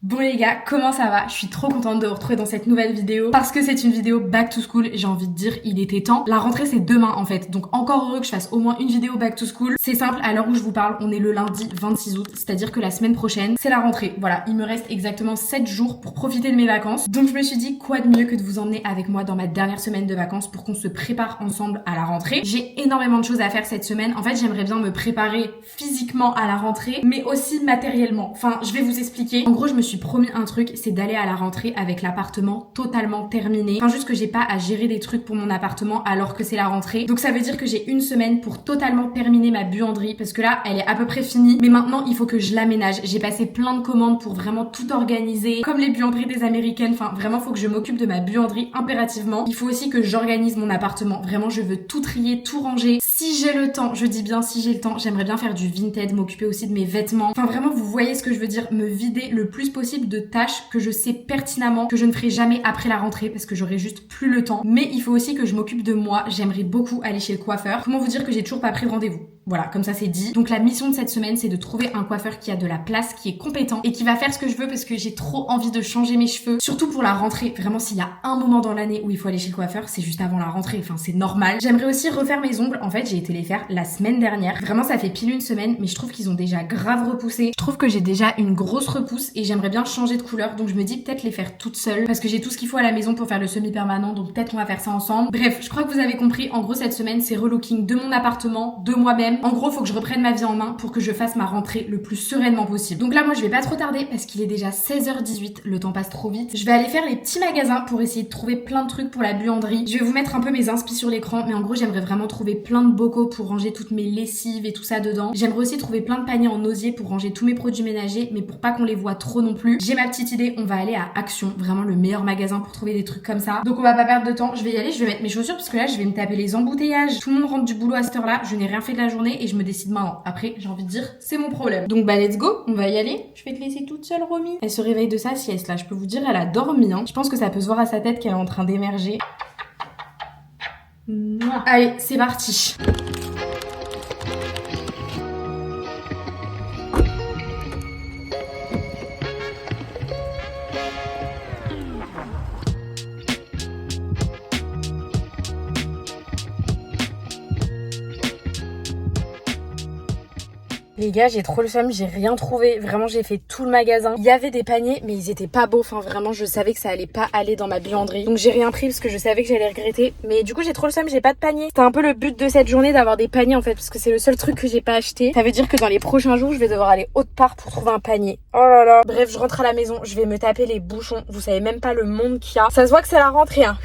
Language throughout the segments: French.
Bon les gars, comment ça va? Je suis trop contente de vous retrouver dans cette nouvelle vidéo parce que c'est une vidéo back to school, j'ai envie de dire il était temps. La rentrée c'est demain en fait, donc encore heureux que je fasse au moins une vidéo back to school. C'est simple, à l'heure où je vous parle, on est le lundi 26 août, c'est-à-dire que la semaine prochaine, c'est la rentrée. Voilà, il me reste exactement 7 jours pour profiter de mes vacances. Donc je me suis dit quoi de mieux que de vous emmener avec moi dans ma dernière semaine de vacances pour qu'on se prépare ensemble à la rentrée. J'ai énormément de choses à faire cette semaine. En fait, j'aimerais bien me préparer physiquement à la rentrée, mais aussi matériellement. Enfin, je vais vous expliquer. En gros, je me suis promis un truc, c'est d'aller à la rentrée avec l'appartement totalement terminé. Enfin, juste que j'ai pas à gérer des trucs pour mon appartement alors que c'est la rentrée. Donc ça veut dire que j'ai une semaine pour totalement terminer ma buanderie parce que là, elle est à peu près finie. Mais maintenant, il faut que je l'aménage. J'ai passé plein de commandes pour vraiment tout organiser, comme les buanderies des Américaines. Enfin, vraiment, faut que je m'occupe de ma buanderie impérativement. Il faut aussi que j'organise mon appartement. Vraiment, je veux tout trier, tout ranger. Si j'ai le temps, je dis bien si j'ai le temps, j'aimerais bien faire du Vinted, m'occuper aussi de mes vêtements. Enfin, vraiment, vous voyez ce que je veux dire, me vider le plus possible de tâches que je sais pertinemment que je ne ferai jamais après la rentrée parce que j'aurai juste plus le temps. Mais il faut aussi que je m'occupe de moi. J'aimerais beaucoup aller chez le coiffeur. Comment vous dire que j'ai toujours pas pris rendez-vous? Voilà, comme ça c'est dit. Donc la mission de cette semaine, c'est de trouver un coiffeur qui a de la place, qui est compétent et qui va faire ce que je veux parce que j'ai trop envie de changer mes cheveux. Surtout pour la rentrée. Vraiment, s'il y a un moment dans l'année où il faut aller chez le coiffeur, c'est juste avant la rentrée. Enfin, c'est normal. J'aimerais aussi refaire mes ongles. En fait, j'ai été les faire la semaine dernière. Vraiment, ça fait pile une semaine, mais je trouve qu'ils ont déjà grave repoussé. Je trouve que j'ai déjà une grosse repousse et j'aimerais bien changer de couleur. Donc je me dis peut-être les faire toute seule parce que j'ai tout ce qu'il faut à la maison pour faire le semi-permanent. Donc peut-être on va faire ça ensemble. Bref, je crois que vous avez compris. En gros, cette semaine, c'est relooking de mon appartement, de moi-même. En gros, faut que je reprenne ma vie en main pour que je fasse ma rentrée le plus sereinement possible. Donc là, moi, je vais pas trop tarder parce qu'il est déjà 16h18. Le temps passe trop vite. Je vais aller faire les petits magasins pour essayer de trouver plein de trucs pour la buanderie. Je vais vous mettre un peu mes inspi sur l'écran, mais en gros, j'aimerais vraiment trouver plein de bocaux pour ranger toutes mes lessives et tout ça dedans. J'aimerais aussi trouver plein de paniers en osier pour ranger tous mes produits ménagers, mais pour pas qu'on les voit trop non plus. J'ai ma petite idée, on va aller à Action, vraiment le meilleur magasin pour trouver des trucs comme ça. Donc on va pas perdre de temps, je vais y aller, je vais mettre mes chaussures parce que là, je vais me taper les embouteillages. Tout le monde rentre du boulot à cette heure-là, je n'ai rien fait de la journée et je me décide maintenant. Après, j'ai envie de dire, c'est mon problème. Donc bah let's go, on va y aller. Je vais te laisser toute seule, Romy. Elle se réveille de sa sieste là, je peux vous dire, elle a dormi. Hein. Je pense que ça peut se voir à sa tête qu'elle est en train d'émerger. Allez, c'est parti. Les gars, j'ai trop le seum, j'ai rien trouvé. Vraiment, j'ai fait tout le magasin. Il y avait des paniers, mais ils étaient pas beaux. Enfin, vraiment, je savais que ça allait pas aller dans ma buanderie. Donc, j'ai rien pris parce que je savais que j'allais regretter. Mais du coup, j'ai trop le seum, j'ai pas de panier. C'était un peu le but de cette journée d'avoir des paniers en fait, parce que c'est le seul truc que j'ai pas acheté. Ça veut dire que dans les prochains jours, je vais devoir aller autre part pour trouver un panier. Oh là là. Bref, je rentre à la maison, je vais me taper les bouchons. Vous savez même pas le monde qu'il y a. Ça se voit que c'est la rentrée, hein.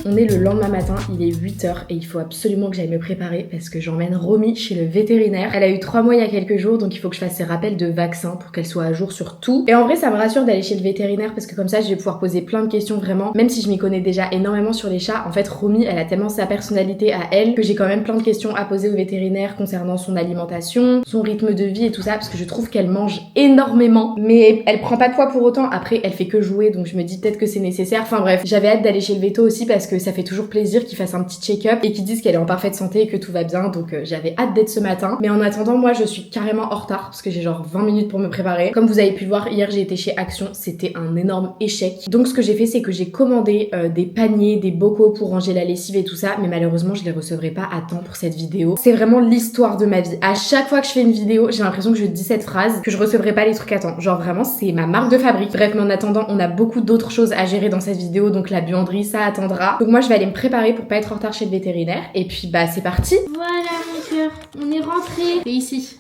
On est le lendemain matin, il est 8h et il faut absolument que j'aille me préparer parce que j'emmène Romy chez le vétérinaire. Elle a eu 3 mois il y a quelques jours, donc il faut que je fasse ses rappels de vaccins pour qu'elle soit à jour sur tout. Et en vrai, ça me rassure d'aller chez le vétérinaire parce que comme ça, je vais pouvoir poser plein de questions vraiment. Même si je m'y connais déjà énormément sur les chats, en fait, Romy, elle a tellement sa personnalité à elle que j'ai quand même plein de questions à poser au vétérinaire concernant son alimentation, son rythme de vie et tout ça, parce que je trouve qu'elle mange énormément, mais elle prend pas de poids pour autant. Après, elle fait que jouer, donc je me dis peut-être que c'est nécessaire. Enfin bref, j'avais hâte d'aller chez le véto aussi parce que ça fait toujours plaisir qu'ils fassent un petit check-up et qu'ils disent qu'elle est en parfaite santé et que tout va bien, donc j'avais hâte d'être ce matin. Mais en attendant, moi je suis carrément en retard parce que j'ai genre 20 minutes pour me préparer. Comme vous avez pu le voir, hier j'ai été chez Action, c'était un énorme échec. Donc ce que j'ai fait, c'est que j'ai commandé des paniers, des bocaux pour ranger la lessive et tout ça, mais malheureusement je les recevrai pas à temps pour cette vidéo. C'est vraiment l'histoire de ma vie. À chaque fois que je fais une vidéo, j'ai l'impression que je dis cette phrase, que je recevrai pas les trucs à temps. Genre vraiment, c'est ma marque de fabrique. Bref, mais en attendant, on a beaucoup d'autres choses à gérer dans cette vidéo, donc la buanderie, ça attendra. Donc moi je vais aller me préparer pour pas être en retard chez le vétérinaire. Et puis bah c'est parti. Voilà mon cœur, on est rentré. C'est ici.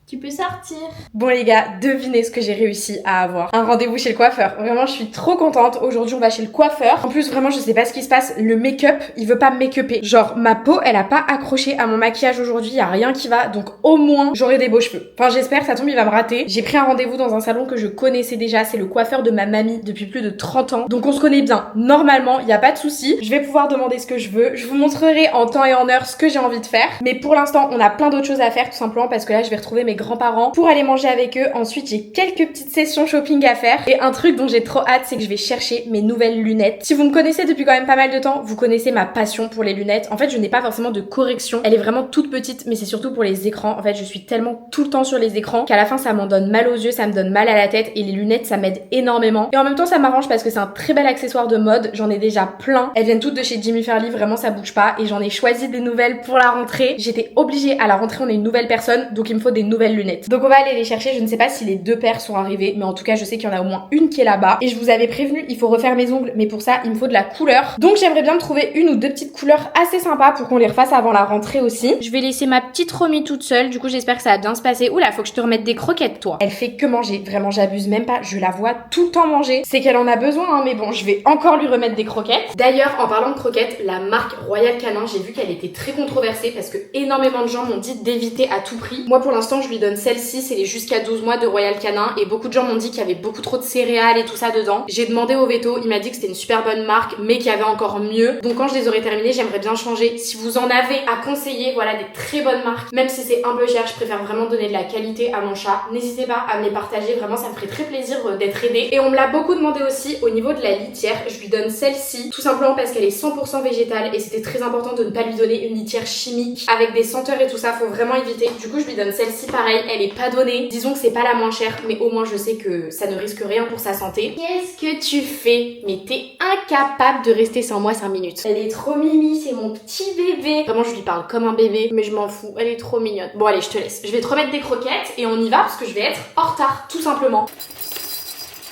Tu peux sortir. Bon les gars, devinez ce que j'ai réussi à avoir. Un rendez-vous chez le coiffeur. Vraiment, je suis trop contente. Aujourd'hui, on va chez le coiffeur. En plus, vraiment, je sais pas ce qui se passe. Le make-up, il veut pas make-upper. Genre, ma peau, elle a pas accroché à mon maquillage aujourd'hui. Y a rien qui va. Donc, au moins, j'aurai des beaux cheveux. Enfin, j'espère. Ça tombe, il va me rater. J'ai pris un rendez-vous dans un salon que je connaissais déjà. C'est le coiffeur de ma mamie depuis plus de 30 ans. Donc, on se connaît bien. Normalement, y a pas de souci. Je vais pouvoir demander ce que je veux. Je vous montrerai en temps et en heure ce que j'ai envie de faire. Mais pour l'instant, on a plein d'autres choses à faire, tout simplement parce que là, je vais retrouver mes grands-parents pour aller manger avec eux. Ensuite, j'ai quelques petites sessions shopping à faire. Et un truc dont j'ai trop hâte, c'est que je vais chercher mes nouvelles lunettes. Si vous me connaissez depuis quand même pas mal de temps, vous connaissez ma passion pour les lunettes. En fait, je n'ai pas forcément de correction. Elle est vraiment toute petite, mais c'est surtout pour les écrans. En fait, je suis tellement tout le temps sur les écrans qu'à la fin, ça m'en donne mal aux yeux, ça me donne mal à la tête. Et les lunettes, ça m'aide énormément. Et en même temps, ça m'arrange parce que c'est un très bel accessoire de mode. J'en ai déjà plein. Elles viennent toutes de chez Jimmy Fairly. Vraiment, ça bouge pas. Et j'en ai choisi des nouvelles pour la rentrée. J'étais obligée à la rentrée, on est une nouvelle personne, donc il me faut des nouvelles lunettes. Donc on va aller les chercher. Je ne sais pas si les deux paires sont arrivées, mais en tout cas je sais qu'il y en a au moins une qui est là-bas. Et je vous avais prévenu, il faut refaire mes ongles, mais pour ça il me faut de la couleur. Donc j'aimerais bien me trouver une ou deux petites couleurs assez sympas pour qu'on les refasse avant la rentrée aussi. Je vais laisser ma petite Romy toute seule, du coup j'espère que ça va bien se passer. Oula, faut que je te remette des croquettes toi. Elle fait que manger, vraiment j'abuse même pas, je la vois tout le temps manger. C'est qu'elle en a besoin hein, mais bon, je vais encore lui remettre des croquettes. D'ailleurs, en parlant de croquettes, la marque Royal Canin, j'ai vu qu'elle était très controversée parce que énormément de gens m'ont dit d'éviter à tout prix. Moi pour l'instant je lui donne celle-ci, c'est les jusqu'à 12 mois de Royal Canin et beaucoup de gens m'ont dit qu'il y avait beaucoup trop de céréales et tout ça dedans. J'ai demandé au veto, il m'a dit que c'était une super bonne marque mais qu'il y avait encore mieux. Donc quand je les aurai terminées, j'aimerais bien changer. Si vous en avez à conseiller, voilà des très bonnes marques. Même si c'est un peu cher, je préfère vraiment donner de la qualité à mon chat. N'hésitez pas à me les partager, vraiment ça me ferait très plaisir d'être aidée. Et on me l'a beaucoup demandé aussi au niveau de la litière. Je lui donne celle-ci, tout simplement parce qu'elle est 100% végétale et c'était très important de ne pas lui donner une litière chimique avec des senteurs et tout ça, faut vraiment éviter. Du coup je lui donne celle-ci pareil, elle est pas donnée. Disons que c'est pas la moins chère, mais au moins je sais que ça ne risque rien pour sa santé. Qu'est-ce que tu fais? Mais t'es incapable de rester sans moi 5 minutes. Elle est trop mimi, c'est mon petit bébé. Vraiment je lui parle comme un bébé, mais je m'en fous, elle est trop mignonne. Bon allez, je te laisse. Je vais te remettre des croquettes et on y va parce que je vais être en retard, tout simplement.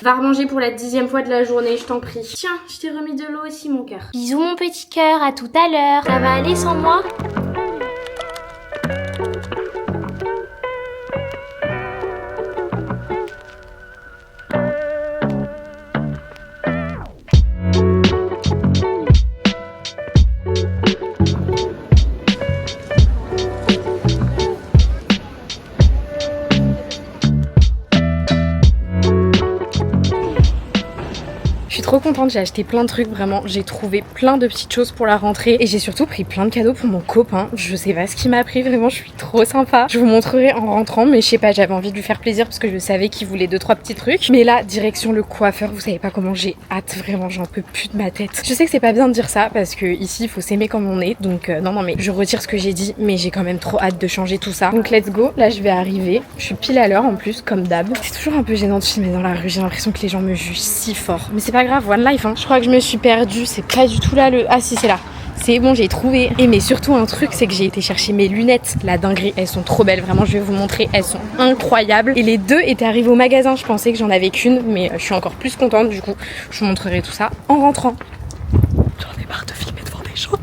Va remanger pour la 10e fois de la journée, je t'en prie. Tiens, je t'ai remis de l'eau aussi mon cœur. Bisous mon petit cœur, à tout à l'heure. Ça va aller sans moi? Trop contente, j'ai acheté plein de trucs, vraiment j'ai trouvé plein de petites choses pour la rentrée et j'ai surtout pris plein de cadeaux pour mon copain. Je sais pas ce qu'il m'a pris, vraiment je suis trop sympa. Je vous montrerai en rentrant, mais je sais pas, j'avais envie de lui faire plaisir parce que je savais qu'il voulait 2-3 petits trucs. Mais là, direction le coiffeur, vous savez pas comment j'ai hâte, vraiment j'en peux plus de ma tête. Je sais que c'est pas bien de dire ça parce que ici il faut s'aimer comme on est, donc non mais je retire ce que j'ai dit, mais j'ai quand même trop hâte de changer tout ça. Donc let's go, là je vais arriver, je suis pile à l'heure en plus comme d'hab. C'est toujours un peu gênant de filmer dans la rue, j'ai l'impression que les gens me jugent si fort, mais c'est pas grave. One life hein. Je crois que je me suis perdue, c'est pas du tout là le... Ah si c'est là. C'est bon, j'ai trouvé. Et mais surtout un truc, c'est que j'ai été chercher mes lunettes. La dinguerie, elles sont trop belles, vraiment je vais vous montrer, elles sont incroyables. Et les deux étaient arrivées au magasin, je pensais que j'en avais qu'une, mais je suis encore plus contente, du coup je vous montrerai tout ça en rentrant. J'en ai marre de filmer devant des gens.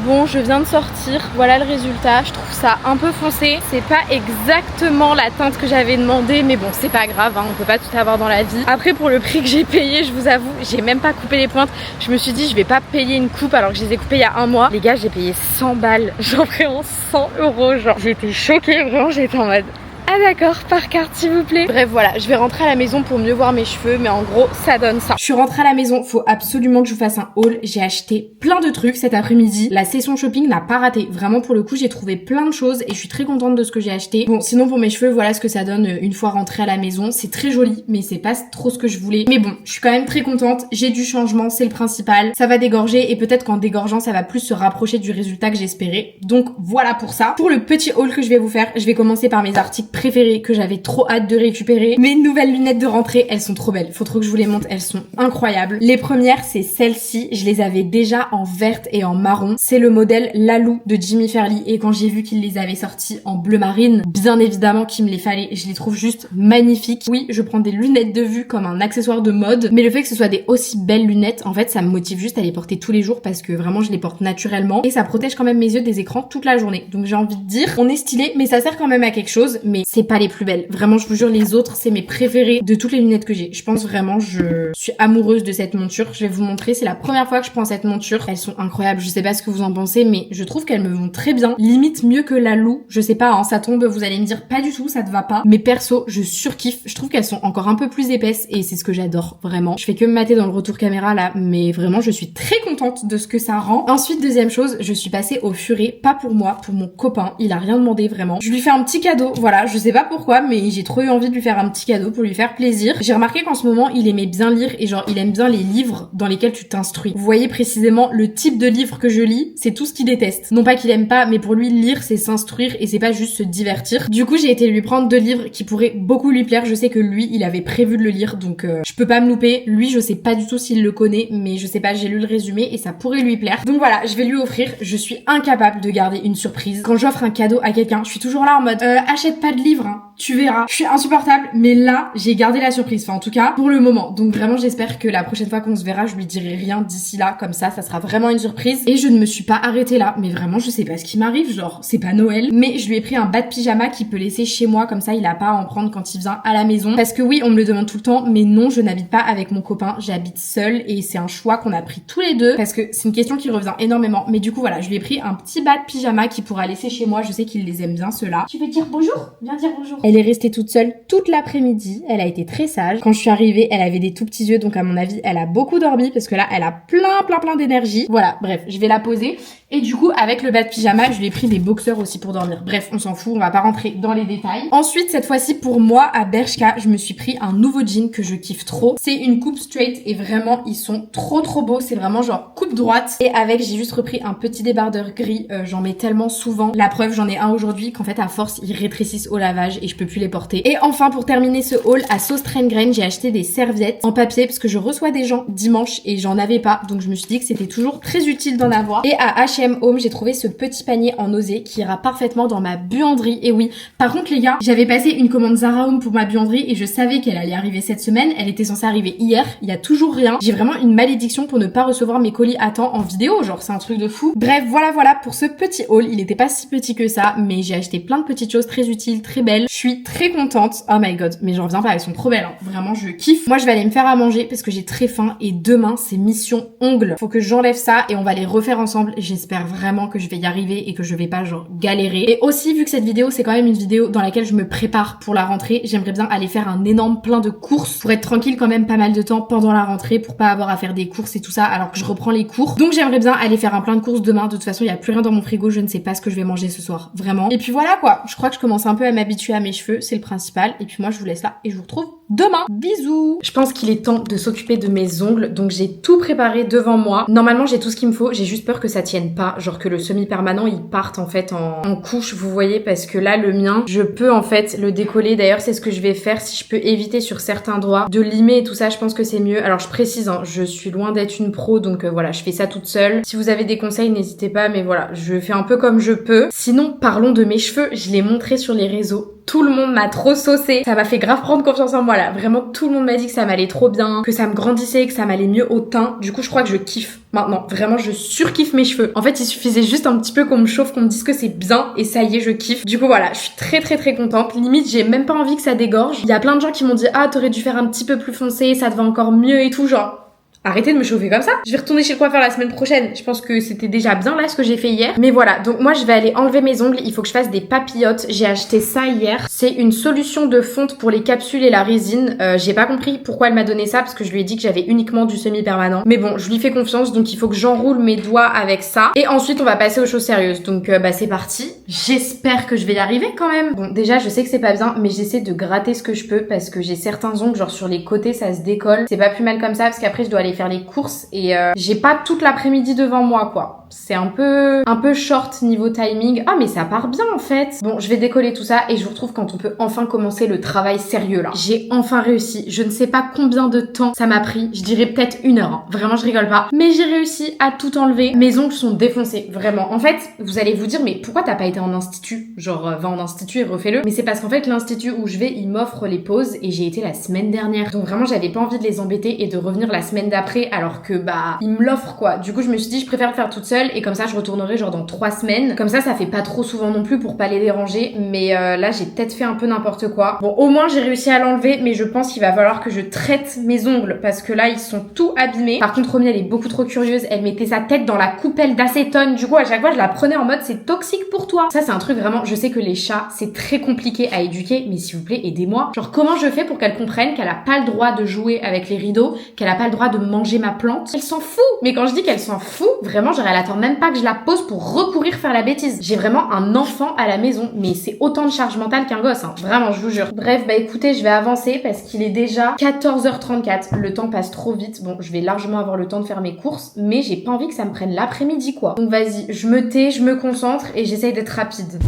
Bon, je viens de sortir, voilà le résultat, je trouve ça un peu foncé. C'est pas exactement la teinte que j'avais demandé, mais bon, c'est pas grave, hein, on peut pas tout avoir dans la vie. Après, pour le prix que j'ai payé, je vous avoue, j'ai même pas coupé les pointes. Je me suis dit, je vais pas payer une coupe alors que je les ai coupées il y a un mois. Les gars, j'ai payé 100 balles, genre vraiment 100 €, genre. J'ai été choquée, vraiment, j'étais en mode... Ah d'accord, par carte s'il vous plaît. Bref voilà, je vais rentrer à la maison pour mieux voir mes cheveux, mais en gros ça donne ça. Je suis rentrée à la maison, faut absolument que je vous fasse un haul. J'ai acheté plein de trucs cet après-midi. La session shopping n'a pas raté. Vraiment pour le coup j'ai trouvé plein de choses et je suis très contente de ce que j'ai acheté. Bon sinon pour mes cheveux voilà ce que ça donne une fois rentrée à la maison. C'est très joli mais c'est pas trop ce que je voulais. Mais bon, je suis quand même très contente. J'ai du changement, c'est le principal. Ça va dégorger et peut-être qu'en dégorgeant ça va plus se rapprocher du résultat que j'espérais. Donc voilà pour ça. Pour le petit haul que je vais vous faire, je vais commencer par mes articles préférées que j'avais trop hâte de récupérer. Mes nouvelles lunettes de rentrée, elles sont trop belles. Faut trop que je vous les montre, elles sont incroyables. Les premières, c'est celles-ci. Je les avais déjà en verte et en marron. C'est le modèle Lalou de Jimmy Fairly et quand j'ai vu qu'il les avait sortis en bleu marine, bien évidemment qu'il me les fallait. Je les trouve juste magnifiques. Oui, je prends des lunettes de vue comme un accessoire de mode, mais le fait que ce soit des aussi belles lunettes, en fait, ça me motive juste à les porter tous les jours parce que vraiment je les porte naturellement et ça protège quand même mes yeux des écrans toute la journée. Donc j'ai envie de dire, on est stylé, mais ça sert quand même à quelque chose, mais c'est pas les plus belles. Vraiment, je vous jure, les autres, c'est mes préférées de toutes les lunettes que j'ai. Je pense vraiment, je suis amoureuse de cette monture. Je vais vous montrer, c'est la première fois que je prends cette monture. Elles sont incroyables, je sais pas ce que vous en pensez, mais je trouve qu'elles me vont très bien. Limite mieux que la Lou. Je sais pas, hein, ça tombe, vous allez me dire pas du tout, ça te va pas. Mais perso, je surkiffe. Je trouve qu'elles sont encore un peu plus épaisses et c'est ce que j'adore, vraiment. Je fais que me mater dans le retour caméra là, mais vraiment, je suis très contente de ce que ça rend. Ensuite, deuxième chose, je suis passée au furet, pas pour moi, pour mon copain. Il a rien demandé vraiment. Je lui fais un petit cadeau, voilà, je sais pas pourquoi, mais j'ai trop eu envie de lui faire un petit cadeau pour lui faire plaisir. J'ai remarqué qu'en ce moment, il aimait bien lire et genre, il aime bien les livres dans lesquels tu t'instruis. Vous voyez précisément le type de livre que je lis, c'est tout ce qu'il déteste. Non pas qu'il aime pas, mais pour lui, lire, c'est s'instruire et c'est pas juste se divertir. Du coup, j'ai été lui prendre 2 livres qui pourraient beaucoup lui plaire. Je sais que lui, il avait prévu de le lire, donc je peux pas me louper. Lui, je sais pas du tout s'il le connaît, mais je sais pas, j'ai lu le résumé et ça pourrait lui plaire. Donc voilà, je vais lui offrir. Je suis incapable de garder une surprise. Quand j'offre un cadeau à quelqu'un, je suis toujours là en mode achète pas de livre, hein. Tu verras. Je suis insupportable, mais là, j'ai gardé la surprise. Enfin, en tout cas, pour le moment. Donc vraiment, j'espère que la prochaine fois qu'on se verra, je lui dirai rien d'ici là. Comme ça sera vraiment une surprise. Et je ne me suis pas arrêtée là. Mais vraiment, je sais pas ce qui m'arrive. Genre, c'est pas Noël. Mais je lui ai pris un bas de pyjama qu'il peut laisser chez moi. Comme ça, il a pas à en prendre quand il vient à la maison. Parce que oui, on me le demande tout le temps. Mais non, je n'habite pas avec mon copain. J'habite seule. Et c'est un choix qu'on a pris tous les deux. Parce que c'est une question qui revient énormément. Mais du coup, voilà, je lui ai pris un petit bas de pyjama qu'il pourra laisser chez moi. Je sais qu'il les aime bien, ceux-là. Tu veux dire bonjour? Viens dire bonjour. Elle est restée toute seule toute l'après-midi. Elle a été très sage. Quand je suis arrivée, elle avait des tout petits yeux. Donc à mon avis, elle a beaucoup dormi parce que là, elle a plein d'énergie. Voilà, bref, je vais la poser. Et du coup, avec le bas de pyjama, je lui ai pris des boxers aussi pour dormir. Bref, on s'en fout, on va pas rentrer dans les détails. Ensuite, cette fois-ci, pour moi, à Bershka, je me suis pris un nouveau jean que je kiffe trop. C'est une coupe straight et vraiment, ils sont trop beaux. C'est vraiment genre coupe droite. Et avec, j'ai juste repris un petit débardeur gris. J'en mets tellement souvent. La preuve, j'en ai un aujourd'hui qu'en fait, à force, ils rétrécissent au lavage et je peux plus les porter. Et enfin, pour terminer ce haul, à Sauce Train, j'ai acheté des serviettes en papier parce que je reçois des gens dimanche et j'en avais pas. Donc je me suis dit que c'était toujours très utile d'en avoir. Et à H&M Home, j'ai trouvé ce petit panier en osier qui ira parfaitement dans ma buanderie. Et oui, par contre les gars, j'avais passé une commande Zara Home pour ma buanderie et je savais qu'elle allait arriver cette semaine. Elle était censée arriver hier. Il y a toujours rien. J'ai vraiment une malédiction pour ne pas recevoir mes colis à temps en vidéo. Genre c'est un truc de fou. Bref, voilà pour ce petit haul. Il était pas si petit que ça, mais j'ai acheté plein de petites choses très utiles, très belles. Je suis très contente. Oh my god, mais j'en reviens pas, elles sont trop belles, hein. Vraiment, je kiffe. Moi, je vais aller me faire à manger parce que j'ai très faim et demain, c'est mission ongles. Faut que j'enlève ça et on va les refaire ensemble. J'espère vraiment que je vais y arriver et que je vais pas genre galérer. Et aussi, vu que cette vidéo, c'est quand même une vidéo dans laquelle je me prépare pour la rentrée, j'aimerais bien aller faire un énorme plein de courses pour être tranquille quand même pas mal de temps pendant la rentrée pour pas avoir à faire des courses et tout ça alors que je reprends les cours. Donc j'aimerais bien aller faire un plein de courses demain. De toute façon, il y a plus rien dans mon frigo, je ne sais pas ce que je vais manger ce soir, vraiment. Et puis voilà quoi, je crois que je commence un peu à m'habituer à mes cheveux, c'est le principal. Et puis moi, je vous laisse là et je vous retrouve demain. Bisous. Je pense qu'il est temps de s'occuper de mes ongles, donc j'ai tout préparé devant moi. Normalement, j'ai tout ce qu'il me faut, j'ai juste peur que ça tienne pas, genre que le semi-permanent, il parte en fait en couche, vous voyez, parce que là, le mien, je peux en fait le décoller. D'ailleurs, c'est ce que je vais faire si je peux éviter sur certains doigts de limer et tout ça, je pense que c'est mieux. Alors, je précise, hein, je suis loin d'être une pro, donc voilà, je fais ça toute seule. Si vous avez des conseils, n'hésitez pas, mais voilà, je fais un peu comme je peux. Sinon, parlons de mes cheveux, je l'ai montré sur les réseaux. Tout le monde m'a trop saucé. Ça m'a fait grave prendre confiance en moi là. Vraiment, tout le monde m'a dit que ça m'allait trop bien, que ça me grandissait, que ça m'allait mieux au teint. Du coup, je crois que je kiffe maintenant. Vraiment, je surkiffe mes cheveux. En fait, il suffisait juste un petit peu qu'on me chauffe, qu'on me dise que c'est bien et ça y est, je kiffe. Du coup, voilà, je suis très contente. Limite, j'ai même pas envie que ça dégorge. Il y a plein de gens qui m'ont dit « Ah, t'aurais dû faire un petit peu plus foncé, ça te va encore mieux et tout. » Genre... Arrêtez de me chauffer comme ça. Je vais retourner chez le coiffeur la semaine prochaine. Je pense que c'était déjà bien là ce que j'ai fait hier. Mais voilà, donc moi je vais aller enlever mes ongles. Il faut que je fasse des papillotes. J'ai acheté ça hier. C'est une solution de fonte pour les capsules et la résine. J'ai pas compris pourquoi elle m'a donné ça parce que je lui ai dit que j'avais uniquement du semi-permanent. Mais bon, je lui fais confiance donc il faut que j'enroule mes doigts avec ça. Et ensuite on va passer aux choses sérieuses. Donc c'est parti. J'espère que je vais y arriver quand même. Bon, déjà, je sais que c'est pas bien, mais j'essaie de gratter ce que je peux parce que j'ai certains ongles, genre sur les côtés, ça se décolle. C'est pas plus mal comme ça parce qu'après, je dois aller faire les courses et j'ai pas toute l'après-midi devant moi, quoi. C'est un peu short niveau timing. Ah, mais ça part bien, en fait. Bon, je vais décoller tout ça et je vous retrouve quand on peut enfin commencer le travail sérieux, là. J'ai enfin réussi. Je ne sais pas combien de temps ça m'a pris. Je dirais peut-être 1 heure. Hein. Vraiment, je rigole pas. Mais j'ai réussi à tout enlever. Mes ongles sont défoncés, vraiment. En fait, vous allez vous dire, mais pourquoi t'as pas été en institut? Genre, va en institut et refais-le. Mais c'est parce qu'en fait, l'institut où je vais, il m'offre les pauses et j'ai été la semaine dernière. Donc vraiment, j'avais pas envie de les embêter et de revenir la semaine d'après alors que, bah, ils me l'offrent, quoi. Du coup, je me suis dit, je préfère le faire toute seule et comme ça, je retournerai genre dans 3 semaines. Comme ça fait pas trop souvent non plus pour pas les déranger. Mais là, j'ai peut-être fait un peu n'importe quoi. Bon, au moins, j'ai réussi à l'enlever, mais je pense qu'il va falloir que je traite mes ongles parce que là, ils sont tout abîmés. Par contre, Romy, elle est beaucoup trop curieuse. Elle mettait sa tête dans la coupelle d'acétone. Du coup, à chaque fois, je la prenais en mode, c'est toxique pour toi. Ça, c'est un truc vraiment, je sais que les chats, c'est très compliqué à éduquer, mais s'il vous plaît, aidez-moi. Genre, comment je fais pour qu'elle comprenne qu'elle a pas le droit de jouer avec les rideaux, qu'elle a pas le droit de manger ma plante? Elle s'en fout. Mais quand je dis qu'elle s'en fout, vraiment, genre, elle attend même pas que je la pose pour recourir faire la bêtise. J'ai vraiment un enfant à la maison, mais c'est autant de charge mentale qu'un gosse, hein. Vraiment, je vous jure. Bref, bah écoutez, je vais avancer parce qu'il est déjà 14h34. Le temps passe trop vite. Bon, je vais largement avoir le temps de faire mes courses, mais j'ai pas envie que ça me prenne l'après-midi, quoi. Donc vas-y, je me tais, je me concentre et j'essaye d'être rapide.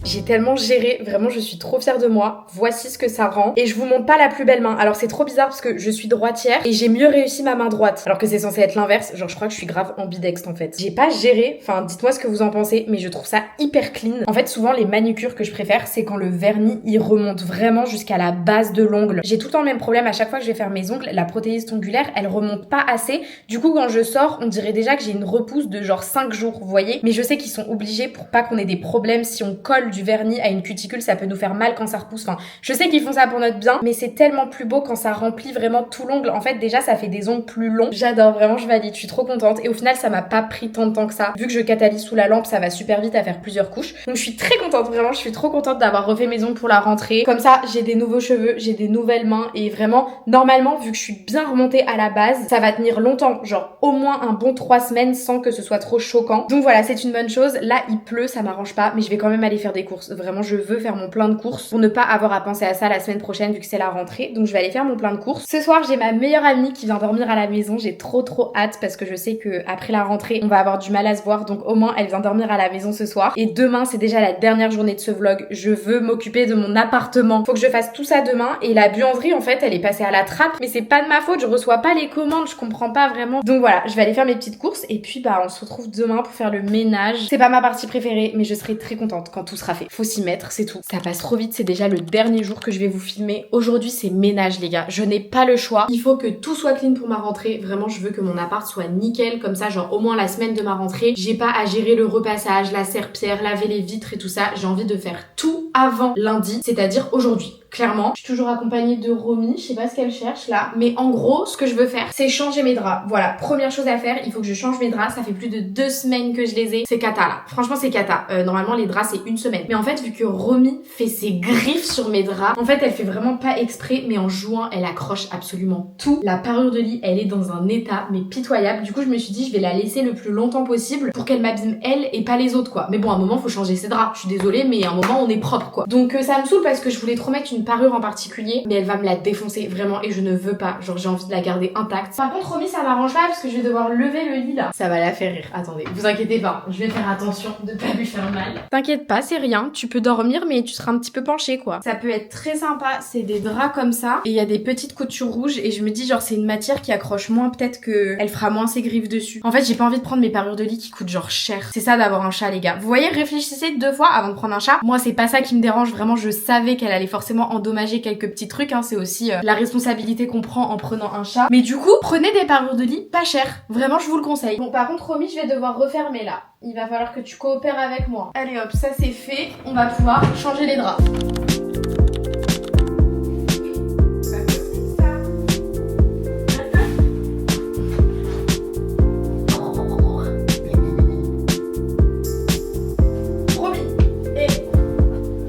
J'ai tellement géré, vraiment je suis trop fière de moi. Voici ce que ça rend. Et je vous montre pas la plus belle main. Alors c'est trop bizarre parce que je suis droitière et j'ai mieux réussi ma main droite. Alors que c'est censé être l'inverse. Genre je crois que je suis grave ambidextre en fait. J'ai pas géré, enfin dites-moi ce que vous en pensez, mais je trouve ça hyper clean. En fait souvent les manucures que je préfère c'est quand le vernis il remonte vraiment jusqu'à la base de l'ongle. J'ai tout le temps le même problème à chaque fois que je vais faire mes ongles. La protéise ongulaire elle remonte pas assez. Du coup quand je sors on dirait déjà que j'ai une repousse de genre 5 jours, vous voyez. Mais je sais qu'ils sont obligés pour pas qu'on ait des problèmes si on colle du vernis à une cuticule, ça peut nous faire mal quand ça repousse. Enfin, je sais qu'ils font ça pour notre bien, mais c'est tellement plus beau quand ça remplit vraiment tout l'ongle. En fait, déjà, ça fait des ongles plus longs. J'adore, vraiment, je valide. Je suis trop contente. Et au final, ça m'a pas pris tant de temps que ça. Vu que je catalyse sous la lampe, ça va super vite à faire plusieurs couches. Donc, je suis très contente. Vraiment, je suis trop contente d'avoir refait mes ongles pour la rentrée. Comme ça, j'ai des nouveaux cheveux, j'ai des nouvelles mains. Et vraiment, normalement, vu que je suis bien remontée à la base, ça va tenir longtemps. Genre, au moins un bon 3 semaines sans que ce soit trop choquant. Donc voilà, c'est une bonne chose. Là, il pleut, ça m'arrange pas, mais je vais quand même aller faire des courses. Vraiment, je veux faire mon plein de courses pour ne pas avoir à penser à ça la semaine prochaine vu que c'est la rentrée. Donc je vais aller faire mon plein de courses. Ce soir, j'ai ma meilleure amie qui vient dormir à la maison. J'ai trop hâte parce que je sais que après la rentrée, on va avoir du mal à se voir. Donc au moins, elle vient dormir à la maison ce soir. Et demain, c'est déjà la dernière journée de ce vlog. Je veux m'occuper de mon appartement. Faut que je fasse tout ça demain. Et la buanderie, en fait, elle est passée à la trappe. Mais c'est pas de ma faute. Je reçois pas les commandes. Je comprends pas vraiment. Donc voilà, je vais aller faire mes petites courses. Et puis bah, on se retrouve demain pour faire le ménage. C'est pas ma partie préférée, mais je serai très contente quand tout sera fait. Faut s'y mettre, c'est tout. Ça passe trop vite, c'est déjà le dernier jour que je vais vous filmer. Aujourd'hui, c'est ménage, les gars. Je n'ai pas le choix. Il faut que tout soit clean pour ma rentrée. Vraiment, je veux que mon appart soit nickel. Comme ça, genre au moins la semaine de ma rentrée, j'ai pas à gérer le repassage, la serpillière, laver les vitres et tout ça. J'ai envie de faire tout avant lundi, c'est-à-dire aujourd'hui. Clairement, je suis toujours accompagnée de Romy, je sais pas ce qu'elle cherche là, mais en gros, ce que je veux faire, c'est changer mes draps. Voilà, première chose à faire, il faut que je change mes draps, ça fait plus de 2 semaines que je les ai. C'est cata là, franchement c'est cata. Normalement les draps c'est 1 semaine. Mais en fait, vu que Romy fait ses griffes sur mes draps, en fait elle fait vraiment pas exprès, mais en jouant, elle accroche absolument tout. La parure de lit, elle est dans un état, mais pitoyable. Du coup, je me suis dit, je vais la laisser le plus longtemps possible pour qu'elle m'abîme elle et pas les autres quoi. Mais bon, à un moment, faut changer ses draps, je suis désolée, mais à un moment, on est propre quoi. Donc ça me saoule parce que je voulais trop mettre une parure en particulier, mais elle va me la défoncer vraiment et je ne veux pas, genre j'ai envie de la garder intacte. Par contre Romy ça m'arrange pas parce que je vais devoir lever le lit là. Ça va la faire rire, attendez, vous inquiétez pas, je vais faire attention de pas lui faire mal. T'inquiète pas, c'est rien, tu peux dormir mais tu seras un petit peu penché quoi. Ça peut être très sympa, c'est des draps comme ça et il y a des petites coutures rouges et je me dis genre c'est une matière qui accroche moins, peut-être que elle fera moins ses griffes dessus. En fait j'ai pas envie de prendre mes parures de lit qui coûtent genre cher. C'est ça d'avoir un chat les gars. Vous voyez, réfléchissez 2 fois avant de prendre un chat. Moi c'est pas ça qui me dérange, vraiment je savais qu'elle allait forcément endommager quelques petits trucs, hein. C'est aussi la responsabilité qu'on prend en prenant un chat. Mais du coup, prenez des parures de lit pas chères. Vraiment, je vous le conseille. Bon, par contre, Romy, je vais devoir refermer là. Il va falloir que tu coopères avec moi. Allez hop, ça c'est fait. On va pouvoir changer les draps.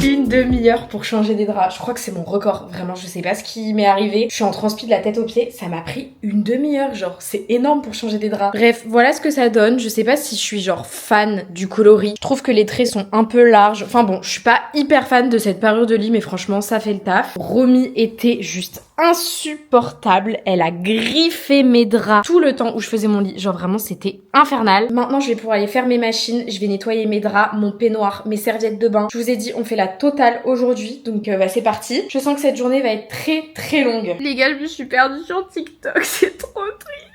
Une 1/2 pour changer des draps. Je crois que c'est mon record. Vraiment, je sais pas ce qui m'est arrivé. Je suis en transpi de la tête aux pieds. Ça m'a pris 1/2, genre. C'est énorme pour changer des draps. Bref, voilà ce que ça donne. Je sais pas si je suis genre fan du coloris. Je trouve que les traits sont un peu larges. Enfin bon, je suis pas hyper fan de cette parure de lit, mais franchement, ça fait le taf. Romy était juste insupportable. Elle a griffé mes draps tout le temps où je faisais mon lit. Genre vraiment, c'était infernal. Maintenant, je vais pouvoir aller faire mes machines. Je vais nettoyer mes draps, mon peignoir, mes serviettes de bain. Je vous ai dit, on fait la totale aujourd'hui. Donc c'est parti. Je sens que cette journée va être très longue. Les gars, je me suis perdue sur TikTok. C'est trop triste.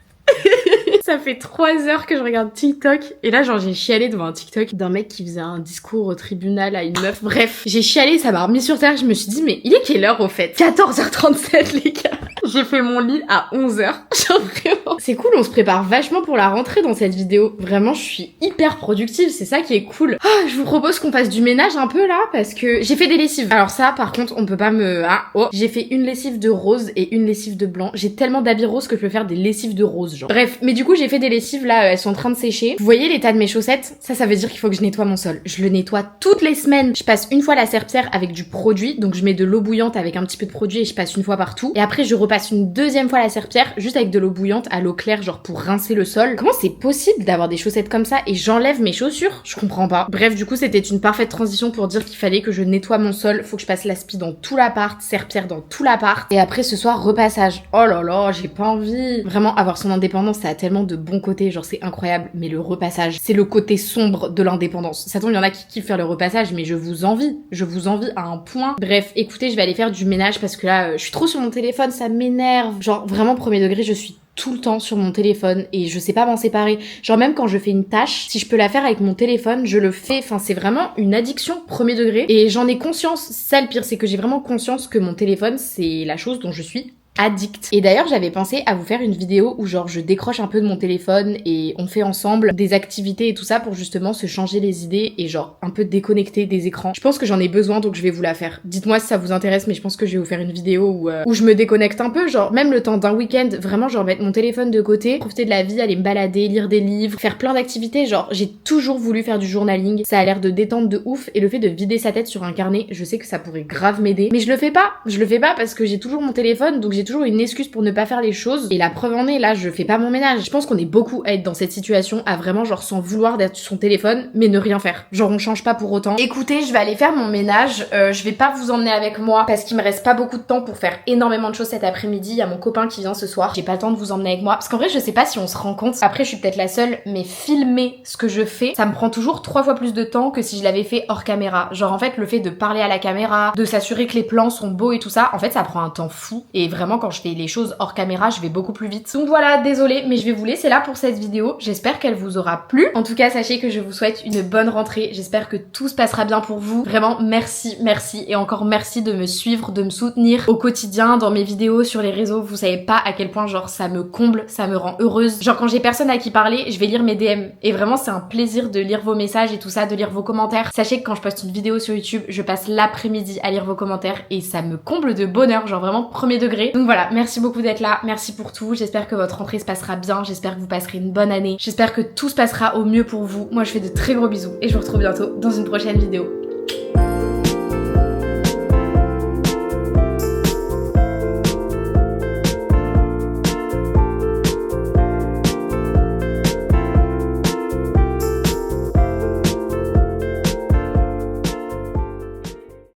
Ça fait 3 heures que je regarde TikTok et là genre j'ai chialé devant un TikTok d'un mec qui faisait un discours au tribunal à une meuf. Bref, j'ai chialé, ça m'a remis sur terre. Je me suis dit mais il est quelle heure au fait? 14h37 les gars. J'ai fait mon lit à 11h. Genre vraiment. C'est cool, on se prépare vachement pour la rentrée dans cette vidéo. Vraiment, je suis hyper productive, c'est ça qui est cool. Ah, je vous propose qu'on fasse du ménage un peu là parce que j'ai fait des lessives. Alors ça par contre, on peut pas me... Ah, oh. J'ai fait une lessive de rose et une lessive de blanc. J'ai tellement d'habits roses que je peux faire des lessives de rose genre. Bref, mais du coup j'ai fait des lessives là, elles sont en train de sécher. Vous voyez l'état de mes chaussettes? Ça veut dire qu'il faut que je nettoie mon sol. Je le nettoie toutes les semaines. Je passe une fois la serpillière avec du produit, donc je mets de l'eau bouillante avec un petit peu de produit et je passe une fois partout. Et après je repasse une deuxième fois la serpillière juste avec de l'eau bouillante à l'eau claire genre pour rincer le sol. Comment c'est possible d'avoir des chaussettes comme ça et j'enlève mes chaussures? Je comprends pas. Bref, du coup c'était une parfaite transition pour dire qu'il fallait que je nettoie mon sol. Faut que je passe l'aspi dans tout l'appart, serpillière dans tout l'appart. Et après ce soir repassage. Oh là là, j'ai pas envie. Vraiment avoir son indépendance, ça a tellement de bons côtés, genre c'est incroyable. Mais le repassage, c'est le côté sombre de l'indépendance. Ça tombe, il y en a qui kiffent faire le repassage, mais je vous envie à un point. Bref, écoutez, je vais aller faire du ménage parce que là, je suis trop sur mon téléphone, ça m'énerve. Genre vraiment premier degré, je suis tout le temps sur mon téléphone et je sais pas m'en séparer. Genre même quand je fais une tâche, si je peux la faire avec mon téléphone, je le fais. Enfin, c'est vraiment une addiction premier degré et j'en ai conscience. Ça le pire, c'est que j'ai vraiment conscience que mon téléphone, c'est la chose dont je suis addict. Et d'ailleurs, j'avais pensé à vous faire une vidéo où genre je décroche un peu de mon téléphone et on fait ensemble des activités et tout ça pour justement se changer les idées et genre un peu déconnecter des écrans. Je pense que j'en ai besoin donc je vais vous la faire. Dites-moi si ça vous intéresse, mais je pense que je vais vous faire une vidéo où je me déconnecte un peu, genre même le temps d'un week-end, vraiment genre mettre mon téléphone de côté, profiter de la vie, aller me balader, lire des livres, faire plein d'activités. Genre j'ai toujours voulu faire du journaling, ça a l'air de détendre de ouf et le fait de vider sa tête sur un carnet, je sais que ça pourrait grave m'aider, mais je le fais pas parce que j'ai toujours mon téléphone, donc j'ai toujours une excuse pour ne pas faire les choses. Et la preuve en est, là, je fais pas mon ménage. Je pense qu'on est beaucoup à être dans cette situation, à vraiment genre sans vouloir d'être sur son téléphone, mais ne rien faire. Genre on change pas pour autant. Écoutez, je vais aller faire mon ménage. Je vais pas vous emmener avec moi parce qu'il me reste pas beaucoup de temps pour faire énormément de choses cet après-midi. Il y a mon copain qui vient ce soir. J'ai pas le temps de vous emmener avec moi parce qu'en vrai, je sais pas si on se rend compte. Après, je suis peut-être la seule, mais filmer ce que je fais, ça me prend toujours 3 fois plus de temps que si je l'avais fait hors caméra. Genre en fait, le fait de parler à la caméra, de s'assurer que les plans sont beaux et tout ça, en fait, ça prend un temps fou. Et vraiment, quand je fais les choses hors caméra, je vais beaucoup plus vite. Donc voilà, désolée, mais je vais vous laisser là pour cette vidéo. J'espère qu'elle vous aura plu. En tout cas, sachez que je vous souhaite une bonne rentrée. J'espère que tout se passera bien pour vous. Vraiment, merci et encore merci de me suivre, de me soutenir au quotidien dans mes vidéos sur les réseaux. Vous savez pas à quel point genre ça me comble, ça me rend heureuse. Genre quand j'ai personne à qui parler, je vais lire mes DM. Et vraiment, c'est un plaisir de lire vos messages et tout ça, de lire vos commentaires. Sachez que quand je poste une vidéo sur YouTube, je passe l'après-midi à lire vos commentaires et ça me comble de bonheur, genre vraiment premier degré. Donc voilà, merci beaucoup d'être là, merci pour tout, j'espère que votre rentrée se passera bien, j'espère que vous passerez une bonne année, j'espère que tout se passera au mieux pour vous. Moi je fais de très gros bisous et je vous retrouve bientôt dans une prochaine vidéo.